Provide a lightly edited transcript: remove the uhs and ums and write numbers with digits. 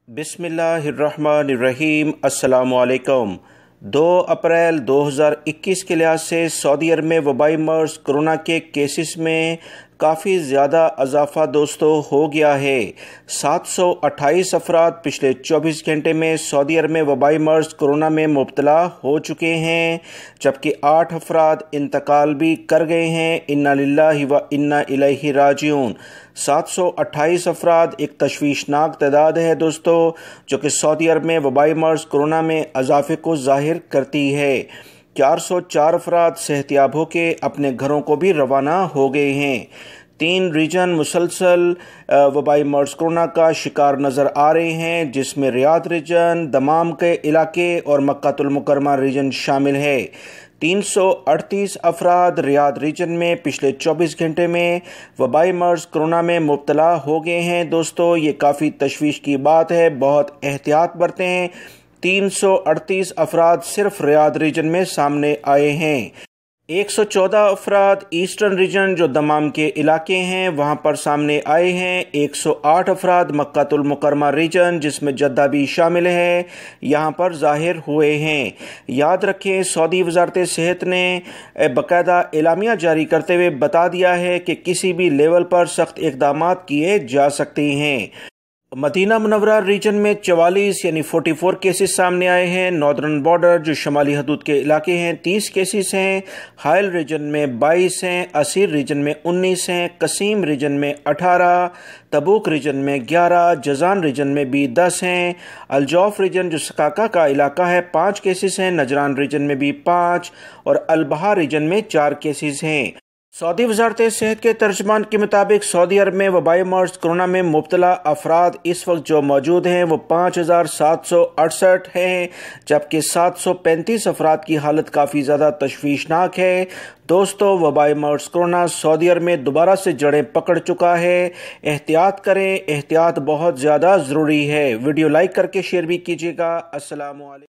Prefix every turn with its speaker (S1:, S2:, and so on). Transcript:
S1: बिस्मिल्लाहिर्रहमानिर्रहीम। अस्सलामुअलैकुम। 2 अप्रैल 2021 के लिहाज से सऊदी अरब में वबाई मर्ज़ कोरोना के केसेस में काफ़ी ज़्यादा इजाफ़ा दोस्तों हो गया है। 728 अफराद पिछले 24 घंटे में सऊदी अरब में वबाई मर्ज़ कोरोना में मुब्तला हो चुके हैं, जबकि 8 अफराद इंतकाल भी कर गए हैं। इन्ना लिल्लाहि व इन्ना इलैहि राजिऊन। 728 अफराद एक तशवीशनाक तादाद है दोस्तों, जो कि सऊदी अरब में वबाई मर्ज़ कोरोना में इजाफे को ज़ाहिर करती है। 404 अफराद सेहतियाब होके अपने घरों को भी रवाना हो गए हैं। 3 रीजन मुसलसल वबाई मर्ज़ कोरोना का शिकार नज़र आ रहे हैं, जिसमें रियाद रीजन, दमाम के इलाके और मक्कातुल मुकर्रमा रीजन शामिल है। 338 अफराद रियाद रीजन में पिछले 24 घंटे में वबाई मर्ज़ कोरोना में मुब्तला हो गए हैं। दोस्तों, ये काफ़ी तशवीश की बात है, बहुत एहतियात बरतें। 338 अफराद सिर्फ रियाद रीजन में सामने आए हैं। 114 अफराद ईस्टर्न रीजन जो दमाम के इलाके हैं वहाँ पर सामने आए हैं। 108 अफराद मक्कातुल मुकर्रमा रीजन जिसमें जद्दा भी शामिल है, यहाँ पर ज़ाहिर हुए हैं। याद रखें, सऊदी वज़ारत सेहत ने बाकायदा एलामिया जारी करते हुए बता दिया है कि किसी भी लेवल पर सख्त इक़दाम किए जा सकते हैं। मदीना मुनव्वरा रीजन में 44 यानी 44 केसेस सामने आए हैं। नॉर्दर्न बॉर्डर जो शमाली हदूद के इलाके हैं 30 केसेस हैं। हाइल रीजन में 22 हैं। असीर रीजन में 19 हैं। कसीम रीजन में 18, तबूक रीजन में 11, जजान रीजन में भी 10 हैं। अलजौफ रीजन जो सकाका का इलाका है 5 केसेस हैं। नजरान रीजन में भी 5 और अलबहा रीजन में 4 केसेस हैं। सऊदी वज़ारत सेहत के तर्जमान के मुताबिक सऊदी अरब में वबाई मर्ज़ कोरोना में मुब्तला अफराद इस वक्त जो मौजूद हैं वो 5768 हैं, जबकि 735 अफराद की हालत काफ़ी ज़्यादा तशवीशनाक है। दोस्तों, वबाई मर्ज़ कोरोना सऊदी अरब में दोबारा से जड़ें पकड़ चुका है। एहतियात करें, एहतियात बहुत ज़्यादा ज़रूरी है। वीडियो लाइक करके शेयर भी कीजिएगा। अस्सलामु अलैकुम।